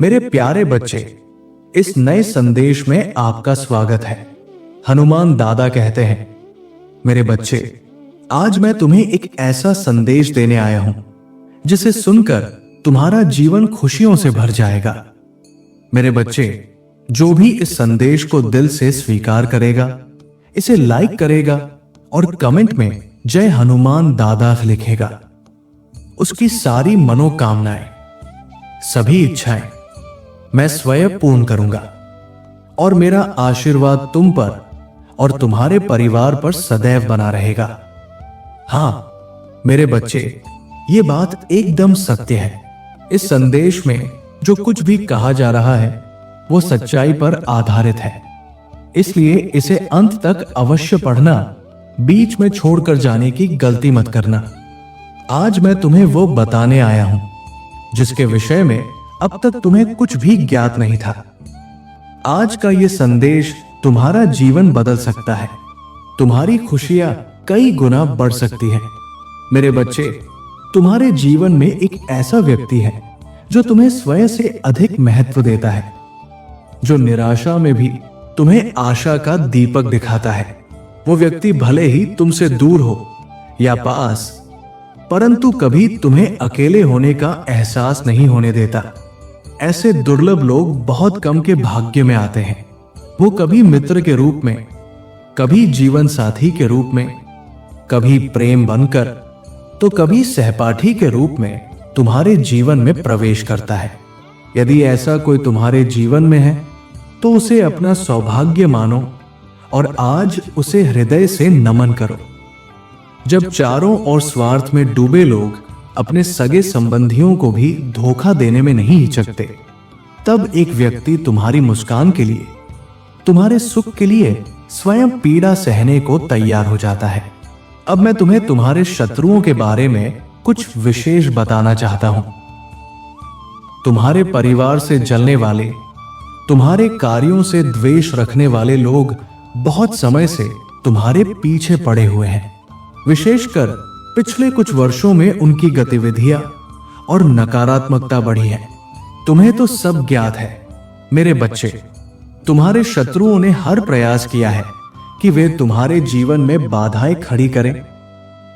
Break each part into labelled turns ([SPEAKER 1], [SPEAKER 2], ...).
[SPEAKER 1] मेरे प्यारे बच्चे, इस नए संदेश में आपका स्वागत है। हनुमान दादा कहते हैं, मेरे बच्चे, आज मैं तुम्हें एक ऐसा संदेश देने आया हूं जिसे सुनकर तुम्हारा जीवन खुशियों से भर जाएगा। मेरे बच्चे, जो भी इस संदेश को दिल से स्वीकार करेगा, इसे लाइक करेगा और कमेंट में जय हनुमान दादा लिखेगा, उसकी सारी मनोकामनाएं, सभी इच्छाएं मैं स्वयं पूर्ण करूंगा और मेरा आशीर्वाद तुम पर और तुम्हारे परिवार पर सदैव बना रहेगा। हां मेरे बच्चे, ये बात एकदम सत्य है। इस संदेश में जो कुछ भी कहा जा रहा है वो सच्चाई पर आधारित है, इसलिए इसे अंत तक अवश्य पढ़ना, बीच में छोड़कर जाने की गलती मत करना। आज मैं तुम्हें वो बताने आया हूं जिसके विषय में अब तक तुम्हें कुछ भी ज्ञात नहीं था। आज का ये संदेश तुम्हारा जीवन बदल सकता है, तुम्हारी खुशियां कई गुना बढ़ सकती हैं। मेरे बच्चे, तुम्हारे जीवन में एक ऐसा व्यक्ति है जो तुम्हें स्वयं से अधिक महत्व देता है, जो निराशा में भी तुम्हें आशा का दीपक दिखाता है। वो व्यक्ति भले ही तुमसे दूर हो या पास, परंतु कभी तुम्हें अकेले होने का एहसास नहीं होने देता। ऐसे दुर्लभ लोग बहुत कम के भाग्य में आते हैं। वो कभी मित्र के रूप में, कभी जीवन साथी के रूप में, कभी प्रेम बनकर, तो कभी सहपाठी के रूप में तुम्हारे जीवन में प्रवेश करता है। यदि ऐसा कोई तुम्हारे जीवन में है तो उसे अपना सौभाग्य मानो और आज उसे हृदय से नमन करो। जब चारों ओर स्वार्थ में डूबे लोग अपने सगे संबंधियों को भी धोखा देने में नहीं हिचकते, तब एक व्यक्ति तुम्हारी मुस्कान के लिए, तुम्हारे सुख के लिए स्वयं पीड़ा सहने को तैयार हो जाता है। अब मैं तुम्हें तुम्हारे शत्रुओं के बारे में कुछ विशेष बताना चाहता हूं। तुम्हारे परिवार से जलने वाले, तुम्हारे कार्यों से द्वेष रखने वाले लोग बहुत समय से तुम्हारे पीछे पड़े हुए हैं। विशेषकर पिछले कुछ वर्षों में उनकी गतिविधियां और नकारात्मकता बढ़ी है। तुम्हें तो सब ज्ञात है। मेरे बच्चे, तुम्हारे शत्रुओं ने हर प्रयास किया है कि वे तुम्हारे जीवन में बाधाएं खड़ी करें,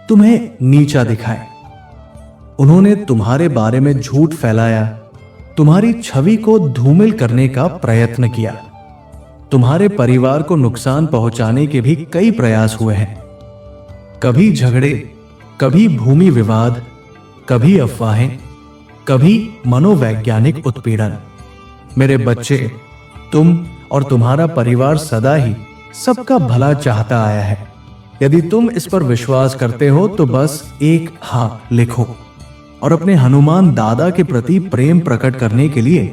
[SPEAKER 1] तुम्हें नीचा दिखाएं। उन्होंने तुम्हारे बारे में झूठ फैलाया, तुम्हारी छवि को धूमिल करने का प्रयत्न किया। तुम्हारे परिवार को नुकसान पहुंचाने के भी कई प्रयास हुए हैं। कभी झगड़े, कभी भूमि विवाद, कभी अफवाहें, कभी मनोवैज्ञानिक उत्पीड़न। मेरे बच्चे, तुम और तुम्हारा परिवार सदा ही सबका भला चाहता आया है। यदि तुम इस पर विश्वास करते हो तो बस एक हाँ लिखो और अपने हनुमान दादा के प्रति प्रेम प्रकट करने के लिए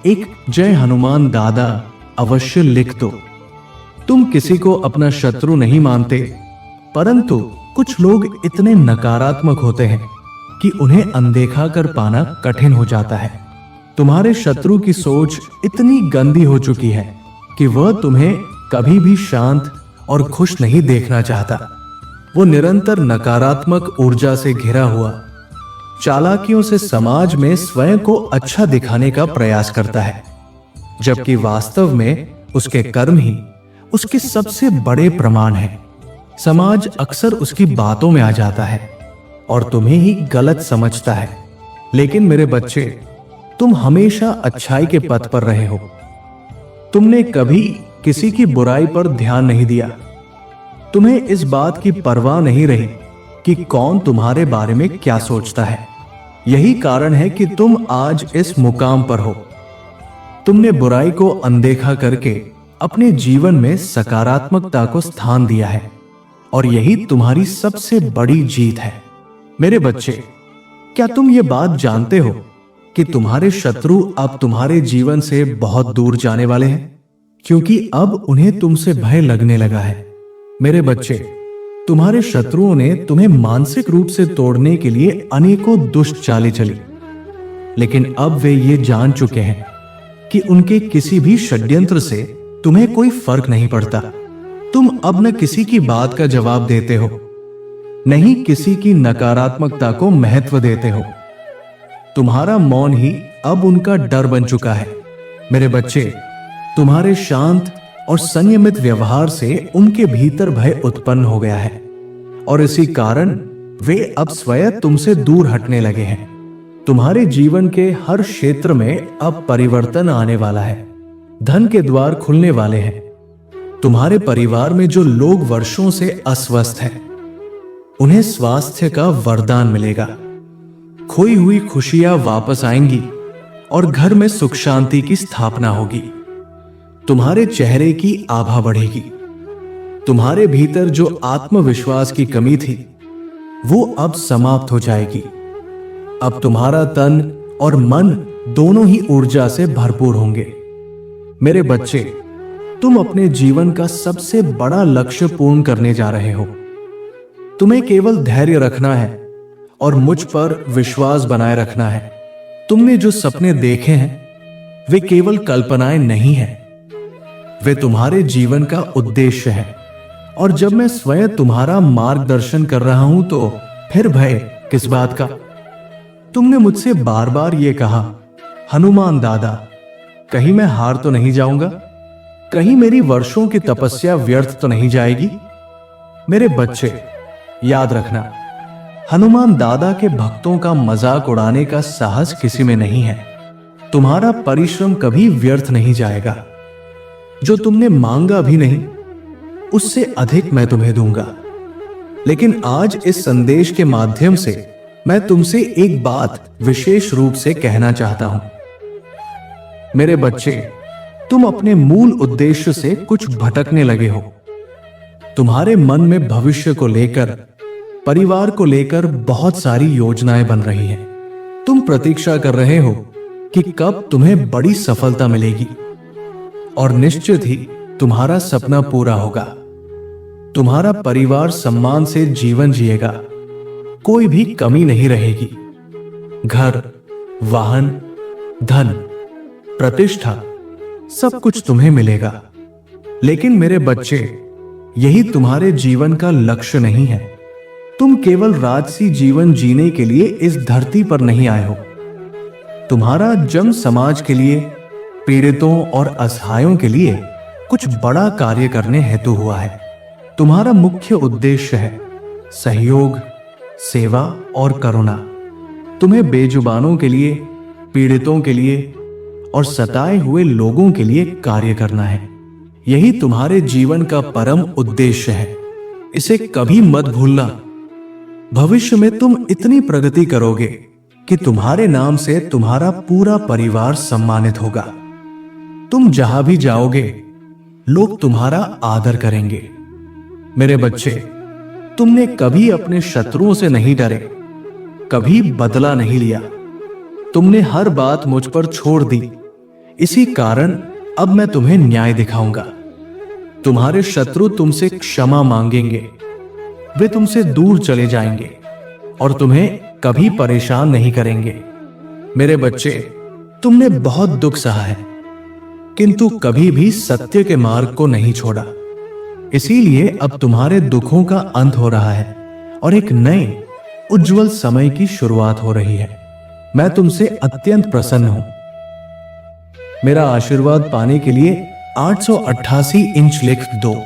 [SPEAKER 1] एक जय हनुमान दादा अवश्य लिख दो। तुम किसी को अपना शत्रु नहीं मानते, परंतु कुछ लोग इतने नकारात्मक होते हैं कि उन्हें अनदेखा कर पाना कठिन हो जाता है। तुम्हारे शत्रु की सोच इतनी गंदी हो चुकी है कि वह तुम्हें कभी भी शांत और खुश नहीं देखना चाहता। वो निरंतर नकारात्मक ऊर्जा से घिरा हुआ चालाकियों से समाज में स्वयं को अच्छा दिखाने का प्रयास करता है, जबकि वास्तव में उसके कर्म ही उसके सबसे बड़े प्रमाण हैं। समाज अक्सर उसकी बातों में आ जाता है और तुम्हें ही गलत समझता है। लेकिन मेरे बच्चे, तुम हमेशा अच्छाई के पथ पर रहे हो। तुमने कभी किसी की बुराई पर ध्यान नहीं दिया। तुम्हें इस बात की परवाह नहीं रही कि कौन तुम्हारे बारे में क्या सोचता है। यही कारण है कि तुम आज इस मुकाम पर हो। तुमने बुराई को अनदेखा करके अपने जीवन में सकारात्मकता को स्थान दिया है और यही तुम्हारी सबसे बड़ी जीत है। मेरे बच्चे, क्या तुम ये बात जानते हो कि तुम्हारे शत्रु अब तुम्हारे जीवन से बहुत दूर जाने वाले हैं, क्योंकि अब उन्हें तुमसे भय लगने लगा है। मेरे बच्चे, तुम्हारे शत्रुओं ने तुम्हें मानसिक रूप से तोड़ने के लिए अनेकों दुष्ट चालें चली, लेकिन अब वे ये जान चुके हैं कि उनके किसी भी षड्यंत्र से तुम्हें कोई फर्क नहीं पड़ता। तुम अब न किसी की बात का जवाब देते हो, नहीं किसी की नकारात्मकता को महत्व देते हो। तुम्हारा मौन ही अब उनका डर बन चुका है। मेरे बच्चे, तुम्हारे शांत और संयमित व्यवहार से उनके भीतर भय उत्पन्न हो गया है और इसी कारण वे अब स्वयं तुमसे दूर हटने लगे हैं। तुम्हारे जीवन के हर क्षेत्र में अब परिवर्तन आने वाला है। धन के द्वार खुलने वाले हैं। तुम्हारे परिवार में जो लोग वर्षों से अस्वस्थ हैं, उन्हें स्वास्थ्य का वरदान मिलेगा। खोई हुई खुशियां वापस आएंगी और घर में सुख शांति की स्थापना होगी। तुम्हारे चेहरे की आभा बढ़ेगी। तुम्हारे भीतर जो आत्मविश्वास की कमी थी, वो अब समाप्त हो जाएगी। अब तुम्हारा तन और मन दोनों ही ऊर्जा से भरपूर होंगे। मेरे बच्चे, तुम अपने जीवन का सबसे बड़ा लक्ष्य पूर्ण करने जा रहे हो। तुम्हें केवल धैर्य रखना है और मुझ पर विश्वास बनाए रखना है। तुमने जो सपने देखे हैं, वे केवल कल्पनाएं नहीं हैं, वे तुम्हारे जीवन का उद्देश्य है। और जब मैं स्वयं तुम्हारा मार्गदर्शन कर रहा हूं, तो फिर भय किस बात का? तुमने मुझसे बार बार ये कहा, हनुमान दादा, कहीं मैं हार तो नहीं जाऊंगा? कहीं मेरी वर्षों की तपस्या व्यर्थ तो नहीं जाएगी? मेरे बच्चे, याद रखना, हनुमान दादा के भक्तों का मजाक उड़ाने का साहस किसी में नहीं है। तुम्हारा परिश्रम कभी व्यर्थ नहीं जाएगा। जो तुमने मांगा भी नहीं, उससे अधिक मैं तुम्हें दूंगा। लेकिन आज इस संदेश के माध्यम से मैं तुमसे एक बात विशेष रूप से कहना चाहता हूं। मेरे बच्चे, तुम अपने मूल उद्देश्य से कुछ भटकने लगे हो। तुम्हारे मन में भविष्य को लेकर, परिवार को लेकर बहुत सारी योजनाएं बन रही हैं। तुम प्रतीक्षा कर रहे हो कि कब तुम्हें बड़ी सफलता मिलेगी और निश्चित ही तुम्हारा सपना पूरा होगा। तुम्हारा परिवार सम्मान से जीवन जिएगा, कोई भी कमी नहीं रहेगी। घर, वाहन, धन, प्रतिष्ठा, सब कुछ तुम्हें मिलेगा। लेकिन मेरे बच्चे, यही तुम्हारे जीवन का लक्ष्य नहीं है। तुम केवल राजसी जीवन जीने के लिए इस धरती पर नहीं आए हो। तुम्हारा जन्म समाज के लिए, पीड़ितों और असहायों के लिए कुछ बड़ा कार्य करने हेतु हुआ है। तुम्हारा मुख्य उद्देश्य है सहयोग, सेवा और करुणा। तुम्हें बेजुबानों के लिए, पीड़ितों के लिए और सताए हुए लोगों के लिए कार्य करना है। यही तुम्हारे जीवन का परम उद्देश्य है। इसे कभी मत भूलना। भविष्य में तुम इतनी प्रगति करोगे कि तुम्हारे नाम से तुम्हारा पूरा परिवार सम्मानित होगा। तुम जहां भी जाओगे, लोग तुम्हारा आदर करेंगे। मेरे बच्चे, तुमने कभी अपने शत्रुओं से नहीं डरे, कभी बदला नहीं लिया। तुमने हर बात मुझ पर छोड़ दी। इसी कारण अब मैं तुम्हें न्याय दिखाऊंगा। तुम्हारे शत्रु तुमसे क्षमा मांगेंगे। वे तुमसे दूर चले जाएंगे और तुम्हें कभी परेशान नहीं करेंगे। मेरे बच्चे, तुमने बहुत दुख सहा है, किंतु कभी भी सत्य के मार्ग को नहीं छोड़ा। इसीलिए अब तुम्हारे दुखों का अंत हो रहा है और एक नए उज्जवल समय की शुरुआत हो रही है। मैं तुमसे अत्यंत प्रसन्न हूं। मेरा आशीर्वाद पाने के लिए 888 इंच लिख दो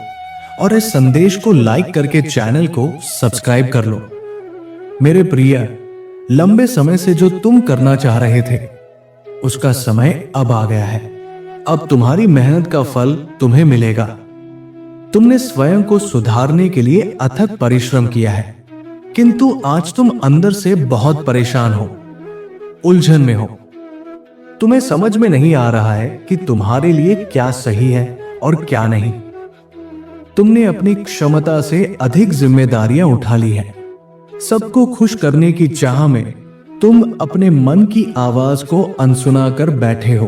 [SPEAKER 1] और इस संदेश को लाइक करके चैनल को सब्सक्राइब कर लो। मेरे प्रिय, लंबे समय से जो तुम करना चाह रहे थे, उसका समय अब आ गया है। अब तुम्हारी मेहनत का फल तुम्हें मिलेगा। तुमने स्वयं को सुधारने के लिए अथक परिश्रम किया है, किंतु आज तुम अंदर से बहुत परेशान हो, उलझन में हो। तुम्हें समझ में नहीं आ रहा है कि तुम्हारे लिए क्या सही है और क्या नहीं। तुमने अपनी क्षमता से अधिक जिम्मेदारियां उठा ली हैं। सबको खुश करने की चाह में तुम अपने मन की आवाज को अनसुना कर बैठे हो।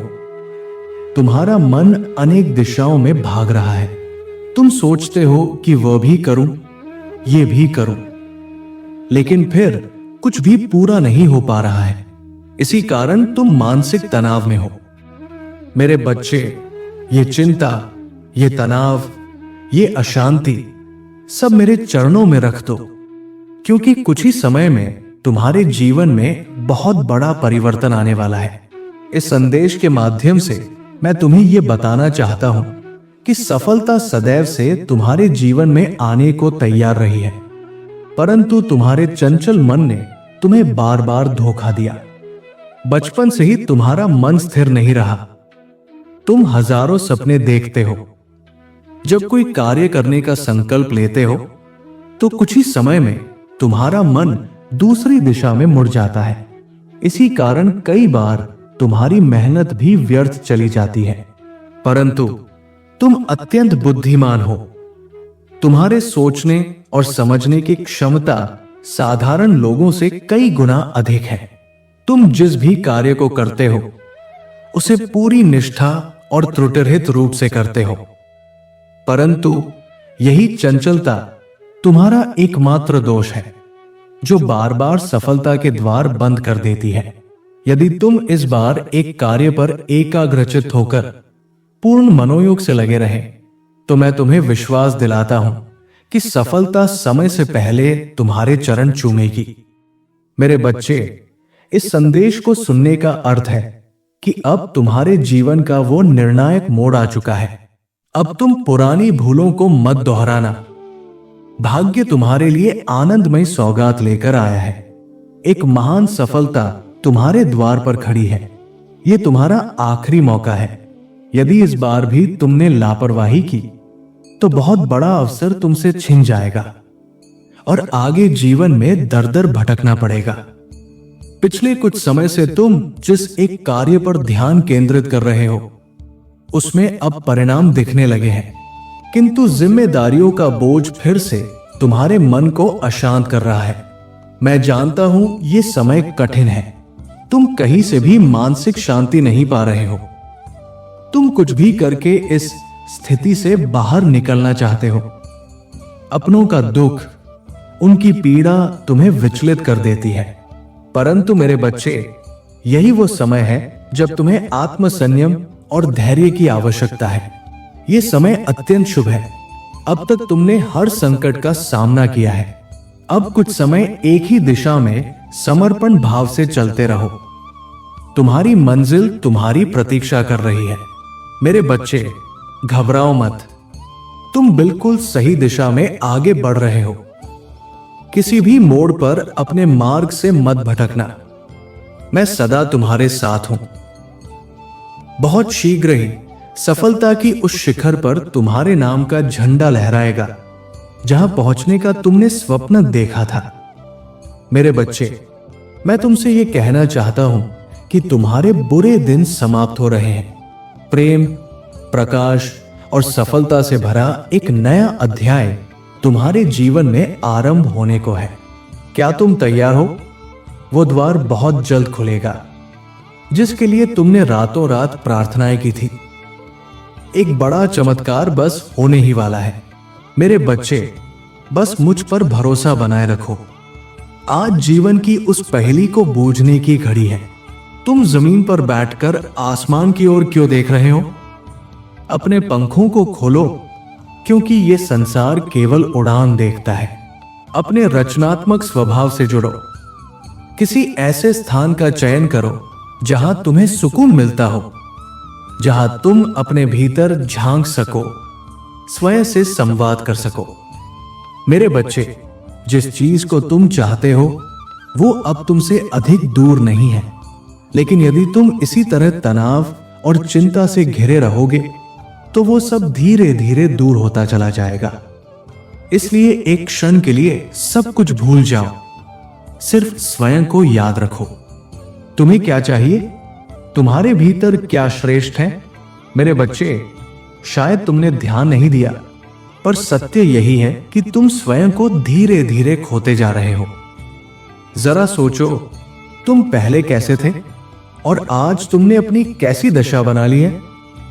[SPEAKER 1] तुम्हारा मन अनेक दिशाओं में भाग रहा है। तुम सोचते हो कि वह भी करूं, ये भी करूं, लेकिन फिर कुछ भी पूरा नहीं हो पा रहा है। इसी कारण तुम मानसिक तनाव में हो। मेरे बच्चे, ये चिंता, ये तनाव, ये अशांति सब मेरे चरणों में रख दो, क्योंकि कुछ ही समय में तुम्हारे जीवन में बहुत बड़ा परिवर्तन आने वाला है। इस संदेश के माध्यम से मैं तुम्हें यह बताना चाहता हूं कि सफलता सदैव से तुम्हारे जीवन में आने को तैयार रही है, परंतु तुम्हारे चंचल मन ने तुम्हें बार बार धोखा दिया। बचपन से ही तुम्हारा मन स्थिर नहीं रहा। तुम हजारों सपने देखते हो। जब कोई कार्य करने का संकल्प लेते हो तो कुछ ही समय में तुम्हारा मन दूसरी दिशा में मुड़ जाता है। इसी कारण कई बार तुम्हारी मेहनत भी व्यर्थ चली जाती है। परंतु तुम अत्यंत बुद्धिमान हो। तुम्हारे सोचने और समझने की क्षमता साधारण लोगों से कई गुना अधिक है। तुम जिस भी कार्य को करते हो उसे पूरी निष्ठा और त्रुटिरहित रूप से करते हो, परंतु यही चंचलता तुम्हारा एकमात्र दोष है जो बार बार सफलता के द्वार बंद कर देती है। यदि तुम इस बार एक कार्य पर एकाग्रचित होकर पूर्ण मनोयोग से लगे रहे तो मैं तुम्हें विश्वास दिलाता हूं कि सफलता समय से पहले तुम्हारे चरण चूमेगी। मेरे बच्चे, इस संदेश को सुनने का अर्थ है कि अब तुम्हारे जीवन का वो निर्णायक मोड़ आ चुका है। अब तुम पुरानी भूलों को मत दोहराना। भाग्य तुम्हारे लिए आनंदमय सौगात लेकर आया है। एक महान सफलता तुम्हारे द्वार पर खड़ी है। यह तुम्हारा आखिरी मौका है। यदि इस बार भी तुमने लापरवाही की तो बहुत बड़ा अवसर तुमसे छिन जाएगा और आगे जीवन में दर दर भटकना पड़ेगा। पिछले कुछ समय से तुम जिस एक कार्य पर ध्यान केंद्रित कर रहे हो उसमें अब परिणाम दिखने लगे हैं, किंतु जिम्मेदारियों का बोझ फिर से तुम्हारे मन को अशांत कर रहा है। मैं जानता हूं ये समय कठिन है। तुम कहीं से भी मानसिक शांति नहीं पा रहे हो। तुम कुछ भी करके इस स्थिति से बाहर निकलना चाहते हो। अपनों का दुख, उनकी पीड़ा तुम्हें विचलित कर देती है, परंतु मेरे बच्चे, यही वो समय है जब तुम्हें आत्मसंयम और धैर्य की आवश्यकता है। यह समय अत्यंत शुभ है। अब तक तुमने हर संकट का सामना किया है। अब कुछ समय एक ही दिशा में समर्पण भाव से चलते रहो। तुम्हारी मंजिल तुम्हारी प्रतीक्षा कर रही है। मेरे बच्चे, घबराओ मत। तुम बिल्कुल सही दिशा में आगे बढ़ रहे हो। किसी भी मोड़ पर अपने मार्ग से मत भटकना। मैं सदा तुम्हारे साथ हूं। बहुत शीघ्र ही सफलता की उस शिखर पर तुम्हारे नाम का झंडा लहराएगा जहां पहुंचने का तुमने स्वप्न देखा था। मेरे बच्चे, मैं तुमसे यह कहना चाहता हूं कि तुम्हारे बुरे दिन समाप्त हो रहे हैं। प्रेम, प्रकाश और सफलता से भरा एक नया अध्याय तुम्हारे जीवन में आरंभ होने को है। क्या तुम तैयार हो? वो द्वार बहुत जल्द खुलेगा जिसके लिए तुमने रातों रात प्रार्थनाएं की थी। एक बड़ा चमत्कार बस होने ही वाला है। मेरे बच्चे, बस मुझ पर भरोसा बनाए रखो। आज जीवन की उस पहेली को बूझने की घड़ी है। तुम जमीन पर बैठकर आसमान की ओर क्यों देख रहे हो? अपने पंखों को खोलो, क्योंकि यह संसार केवल उड़ान देखता है। अपने रचनात्मक स्वभाव से जुड़ो। किसी ऐसे स्थान का चयन करो जहां तुम्हें सुकून मिलता हो, जहां तुम अपने भीतर झांक सको, स्वयं से संवाद कर सको। मेरे बच्चे, जिस चीज को तुम चाहते हो वो अब तुमसे अधिक दूर नहीं है, लेकिन यदि तुम इसी तरह तनाव और चिंता से घिरे रहोगे तो वो सब धीरे धीरे दूर होता चला जाएगा। इसलिए एक क्षण के लिए सब कुछ भूल जाओ। सिर्फ स्वयं को याद रखो। तुम्हें क्या चाहिए? तुम्हारे भीतर क्या श्रेष्ठ है? मेरे बच्चे, शायद तुमने ध्यान नहीं दिया, पर सत्य यही है कि तुम स्वयं को धीरे धीरे खोते जा रहे हो। जरा सोचो, तुम पहले कैसे थे और आज तुमने अपनी कैसी दशा बना ली है।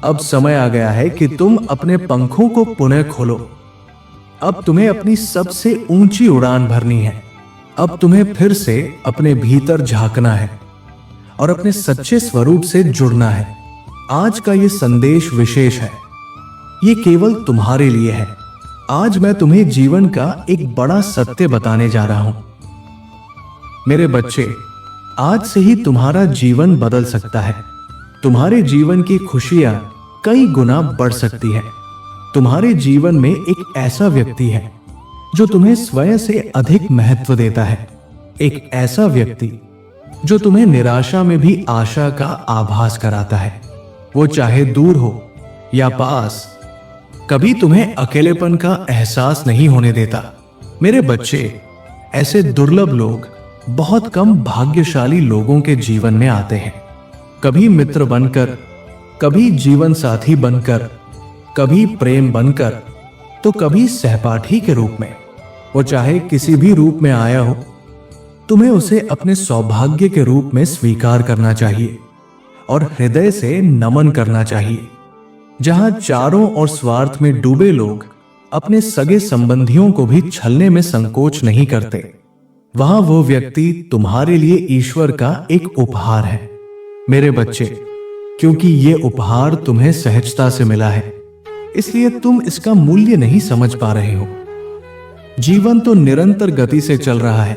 [SPEAKER 1] अब समय आ गया है कि तुम अपने पंखों को पुनः खोलो। अब तुम्हें अपनी सबसे ऊंची उड़ान भरनी है। अब तुम्हें फिर से अपने भीतर झांकना है और अपने सच्चे स्वरूप से जुड़ना है। आज का यह संदेश विशेष है। यह केवल तुम्हारे लिए है। आज मैं तुम्हें जीवन का एक बड़ा सत्य बताने जा रहा हूं। मेरे बच्चे, आज से ही तुम्हारा जीवन बदल सकता है। तुम्हारे जीवन की खुशियां कई गुना बढ़ सकती है। तुम्हारे जीवन में एक ऐसा व्यक्ति है जो तुम्हें स्वयं से अधिक महत्व देता है। एक ऐसा व्यक्ति जो तुम्हें निराशा में भी आशा का आभास कराता है। वो चाहे दूर हो या पास, कभी तुम्हें अकेलेपन का एहसास नहीं होने देता। मेरे बच्चे, ऐसे दुर्लभ लोग बहुत कम भाग्यशाली लोगों के जीवन में आते हैं। कभी मित्र बनकर, कभी जीवन साथी बनकर, कभी प्रेम बनकर, तो कभी सहपाठी के रूप में। वो चाहे किसी भी रूप में आया हो, तुम्हें उसे अपने सौभाग्य के रूप में स्वीकार करना चाहिए और हृदय से नमन करना चाहिए। जहां चारों ओर स्वार्थ में डूबे लोग अपने सगे संबंधियों को भी छलने में संकोच नहीं करते, वहां वो व्यक्ति तुम्हारे लिए ईश्वर का एक उपहार है। मेरे बच्चे, क्योंकि ये उपहार तुम्हें सहजता से मिला है, इसलिए तुम इसका मूल्य नहीं समझ पा रहे हो। जीवन तो निरंतर गति से चल रहा है,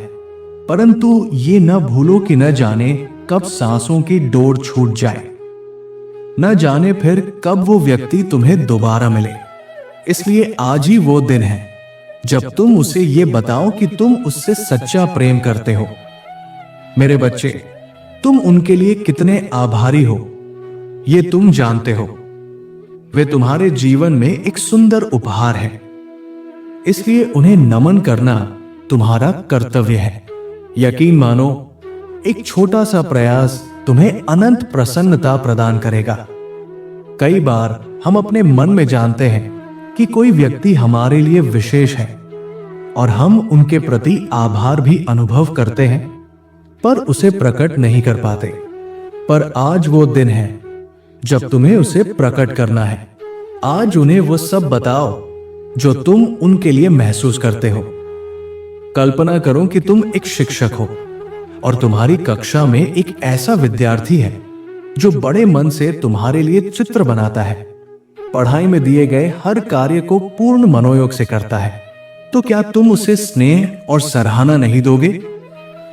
[SPEAKER 1] परंतु ये न भूलो कि न जाने कब सांसों की डोर छूट जाए, न जाने फिर कब वो व्यक्ति तुम्हें दोबारा मिले। इसलिए आज ही वो दिन है जब तुम उसे ये बताओ कि तुम उससे सच्चा प्रेम करते हो। मेरे बच्चे, तुम उनके लिए कितने आभारी हो, ये तुम जानते हो। वे तुम्हारे जीवन में एक सुंदर उपहार है, इसलिए उन्हें नमन करना तुम्हारा कर्तव्य है। यकीन मानो, एक छोटा सा प्रयास तुम्हें अनंत प्रसन्नता प्रदान करेगा। कई बार हम अपने मन में जानते हैं कि कोई व्यक्ति हमारे लिए विशेष है और हम उनके प्रति आभार भी अनुभव करते हैं, पर उसे प्रकट नहीं कर पाते। पर आज वो दिन है जब तुम्हें उसे प्रकट करना है। आज उन्हें वो सब बताओ जो तुम उनके लिए महसूस करते हो। कल्पना करो कि तुम एक शिक्षक हो और तुम्हारी कक्षा में एक ऐसा विद्यार्थी है जो बड़े मन से तुम्हारे लिए चित्र बनाता है, पढ़ाई में दिए गए हर कार्य को पूर्ण मनोयोग से करता है। तो क्या तुम उसे स्नेह और सराहना नहीं दोगे?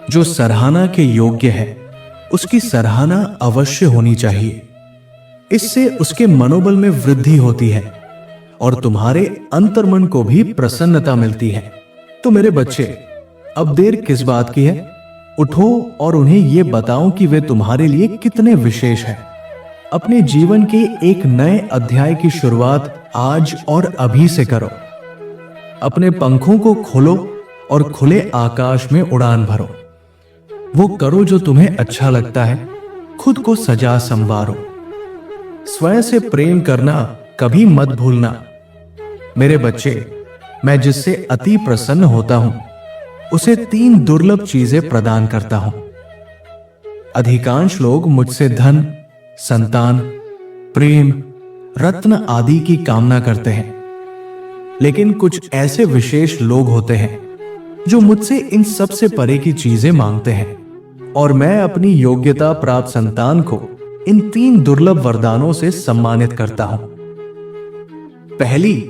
[SPEAKER 1] जो सराहना के योग्य है, उसकी सराहना अवश्य होनी चाहिए। इससे उसके मनोबल में वृद्धि होती है और तुम्हारे अंतर्मन को भी प्रसन्नता मिलती है। तो मेरे बच्चे, अब देर किस बात की है? उठो और उन्हें यह बताओ कि वे तुम्हारे लिए कितने विशेष हैं। अपने जीवन के एक नए अध्याय की शुरुआत आज और अभी से करो। अपने पंखों को खोलो और खुले आकाश में उड़ान भरो। वो करो जो तुम्हें अच्छा लगता है। खुद को सजा संवारो। स्वयं से प्रेम करना कभी मत भूलना। मेरे बच्चे, मैं जिससे अति प्रसन्न होता हूं, उसे 3 दुर्लभ चीजें प्रदान करता हूं। अधिकांश लोग मुझसे धन, संतान, प्रेम, रत्न आदि की कामना करते हैं, लेकिन कुछ ऐसे विशेष लोग होते हैं जो मुझसे इन सब से परे की चीजें मांगते हैं, और मैं अपनी योग्यता प्राप्त संतान को इन 3 दुर्लभ वरदानों से सम्मानित करता हूं। पहली,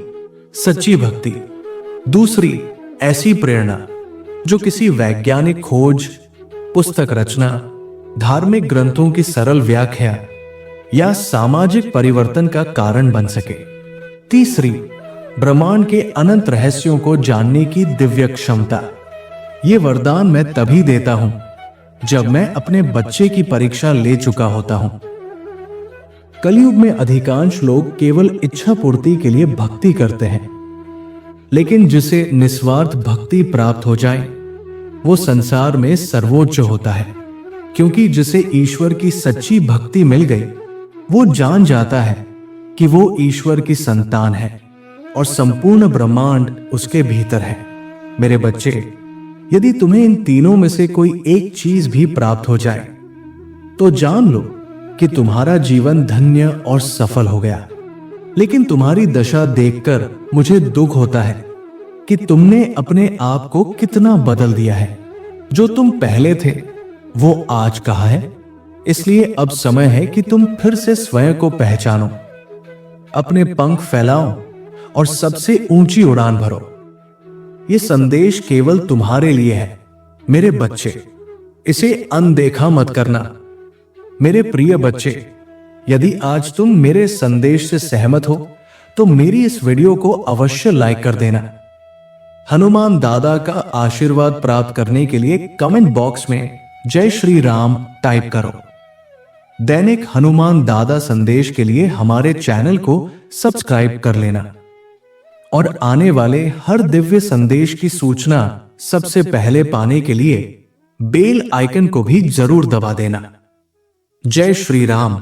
[SPEAKER 1] सच्ची भक्ति। दूसरी, ऐसी प्रेरणा जो किसी वैज्ञानिक खोज, पुस्तक रचना, धार्मिक ग्रंथों की सरल व्याख्या या सामाजिक परिवर्तन का कारण बन सके। तीसरी, ब्रह्मांड के अनंत रहस्यों को जानने की दिव्य क्षमता। यह वरदान मैं तभी देता हूं जब मैं अपने बच्चे की परीक्षा ले चुका होता हूं। कलयुग में अधिकांश लोग केवल इच्छा पूर्ति के लिए भक्ति करते हैं, लेकिन जिसे निस्वार्थ भक्ति प्राप्त हो जाए, वो संसार में सर्वोच्च होता है, क्योंकि जिसे ईश्वर की सच्ची भक्ति मिल गई, वो जान जाता है कि वो ईश्वर की संतान है और संपूर्ण ब्रह्मांड उसके भीतर है। मेरे बच्चे, यदि तुम्हें इन तीनों में से कोई एक चीज भी प्राप्त हो जाए, तो जान लो कि तुम्हारा जीवन धन्य और सफल हो गया। लेकिन तुम्हारी दशा देखकर मुझे दुख होता है कि तुमने अपने आप को कितना बदल दिया है। जो तुम पहले थे वो आज कहाँ है? इसलिए अब समय है कि तुम फिर से स्वयं को पहचानो, अपने पंख फैलाओ और सबसे ऊंची उड़ान भरो। यह संदेश केवल तुम्हारे लिए है। मेरे बच्चे, इसे अनदेखा मत करना। मेरे प्रिय बच्चे, यदि आज तुम मेरे संदेश से सहमत हो तो मेरी इस वीडियो को अवश्य लाइक कर देना। हनुमान दादा का आशीर्वाद प्राप्त करने के लिए कमेंट बॉक्स में जय श्री राम टाइप करो। दैनिक हनुमान दादा संदेश के लिए हमारे चैनल को सब्सक्राइब कर लेना और आने वाले हर दिव्य संदेश की सूचना सबसे पहले पाने के लिए बेल आइकन को भी जरूर दबा देना। जय श्री राम।